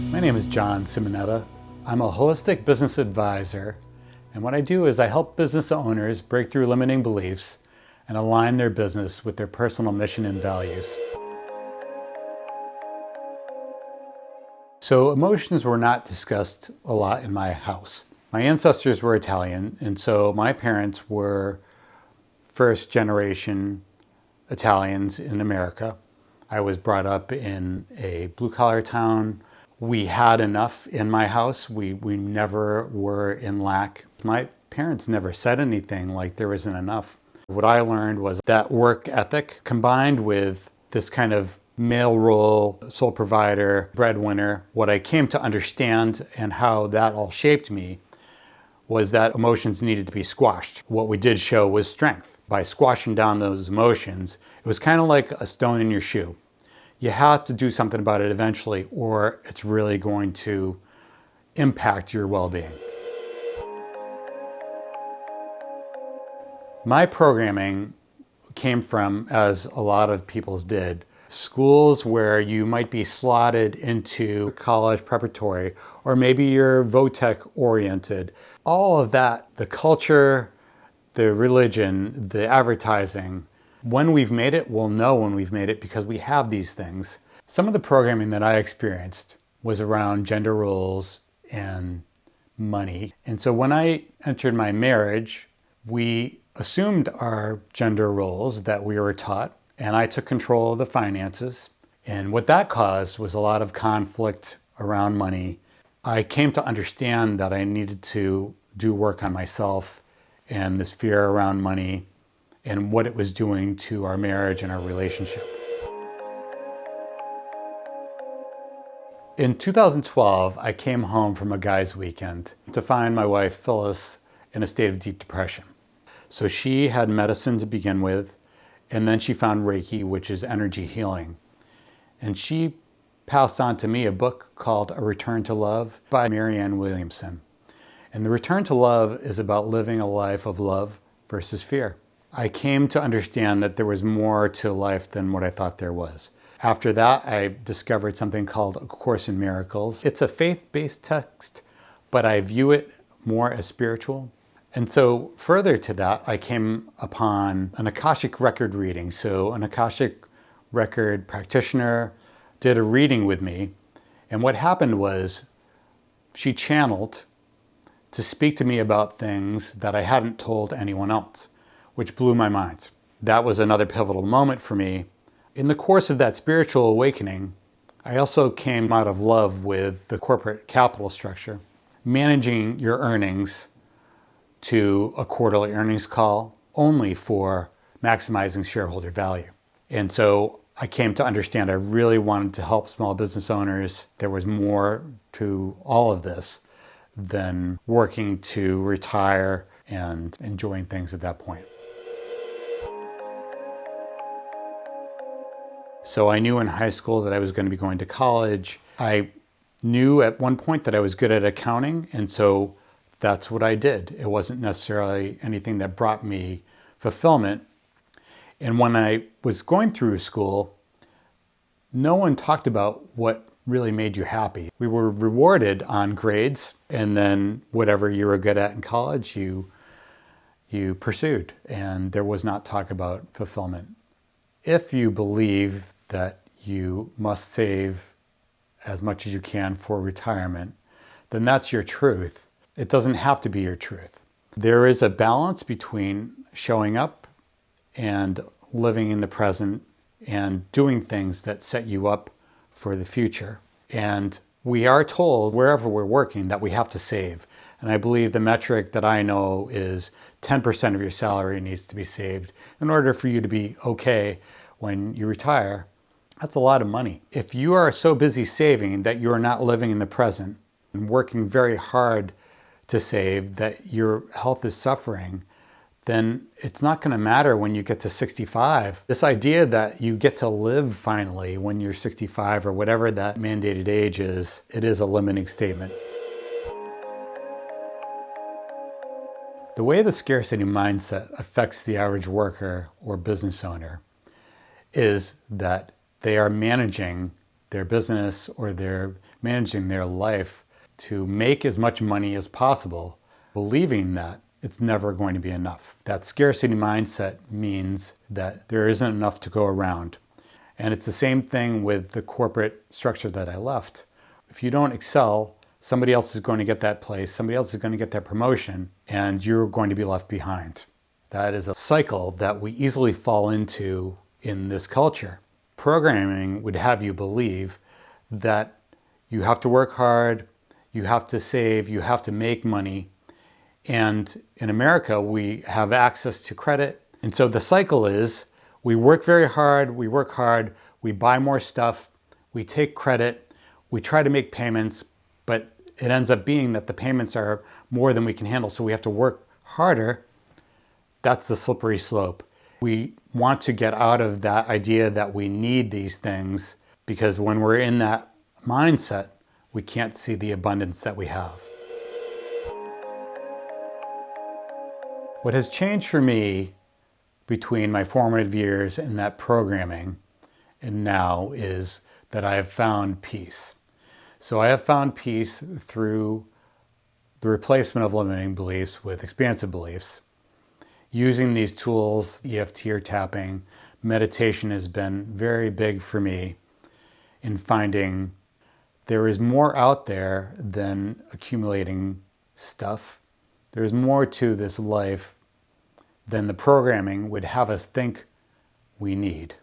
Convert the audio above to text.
My name is John Simonetta. I'm a holistic business advisor, and what I do is I help business owners break through limiting beliefs and align their business with their personal mission and values. So emotions were not discussed a lot in my house. My ancestors were Italian, and so my parents were first generation Italians in America. I was brought up in a blue-collar town. We had enough in my house. We never were in lack. My parents never said anything like there isn't enough. What I learned was that work ethic combined with this kind of male role, sole provider, breadwinner. What I came to understand and how that all shaped me was that emotions needed to be squashed. What we did show was strength. By squashing down those emotions, it was kind of like a stone in your shoe. You have to do something about it eventually, or it's really going to impact your well-being. My programming came from, as a lot of people's did, schools where you might be slotted into college preparatory, or maybe you're VOTEC oriented. All of that, the culture, the religion, the advertising, when we've made it, we'll know when we've made it because we have these things. Some of the programming that I experienced was around gender roles and money. And so when I entered my marriage, we assumed our gender roles that we were taught, and I took control of the finances. And what that caused was a lot of conflict around money. I came to understand that I needed to do work on myself and this fear around money and what it was doing to our marriage and our relationship. In 2012, I came home from a guy's weekend to find my wife, Phyllis, in a state of deep depression. So she had medicine to begin with, and then she found Reiki, which is energy healing. And she passed on to me a book called A Return to Love by Marianne Williamson. And The Return to Love is about living a life of love versus fear. I came to understand that there was more to life than what I thought there was. After that, I discovered something called A Course in Miracles. It's a faith-based text, but I view it more as spiritual. And so further to that, I came upon an Akashic record reading. So an Akashic record practitioner did a reading with me. And what happened was she channeled to speak to me about things that I hadn't told anyone else, which blew my mind. That was another pivotal moment for me. In the course of that spiritual awakening, I also came out of love with the corporate capital structure, managing your earnings to a quarterly earnings call only for maximizing shareholder value. And so I came to understand I really wanted to help small business owners. There was more to all of this than working to retire and enjoying things at that point. So I knew in high school that I was going to be going to college. I knew at one point that I was good at accounting, and so that's what I did. It wasn't necessarily anything that brought me fulfillment. And when I was going through school, no one talked about what really made you happy. We were rewarded on grades, and then whatever you were good at in college, you pursued. And there was not talk about fulfillment. If you believe that you must save as much as you can for retirement, then that's your truth. It doesn't have to be your truth. There is a balance between showing up and living in the present and doing things that set you up for the future. And we are told wherever we're working that we have to save. And I believe the metric that I know is 10% of your salary needs to be saved in order for you to be okay when you retire. That's a lot of money. If you are so busy saving that you are not living in the present and working very hard to save, that your health is suffering, then it's not going to matter when you get to 65. This idea that you get to live finally when you're 65 or whatever that mandated age is, it is a limiting statement. The way the scarcity mindset affects the average worker or business owner is that they are managing their business or they're managing their life to make as much money as possible, believing that it's never going to be enough. That scarcity mindset means that there isn't enough to go around. And it's the same thing with the corporate structure that I left. If you don't excel, somebody else is going to get that place, somebody else is going to get that promotion, and you're going to be left behind. That is a cycle that we easily fall into in this culture. Programming would have you believe that you have to work hard, you have to save, you have to make money. And in America, we have access to credit. And so the cycle is we work very hard, we buy more stuff, we take credit, we try to make payments, but it ends up being that the payments are more than we can handle, so we have to work harder. That's the slippery slope. We want to get out of that idea that we need these things, because when we're in that mindset, we can't see the abundance that we have. What has changed for me between my formative years and that programming and now is that I have found peace. So I have found peace through the replacement of limiting beliefs with expansive beliefs. Using these tools, EFT or tapping, meditation has been very big for me in finding there is more out there than accumulating stuff. There's more to this life than the programming would have us think we need.